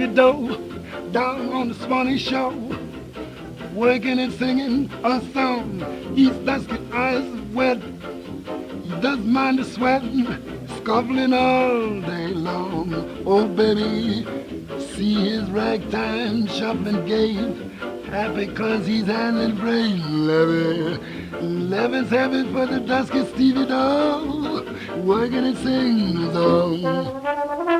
Stevie Doe down on the Swanee shore, working and singing a song. His dusky eyes wet, he doesn't mind the sweating, scuffling all day long. Oh, baby, see his ragtime shuffling gait, happy 'cause he's handling great. Levin's heavy for the dusky Stevie Doe, working and singing a song.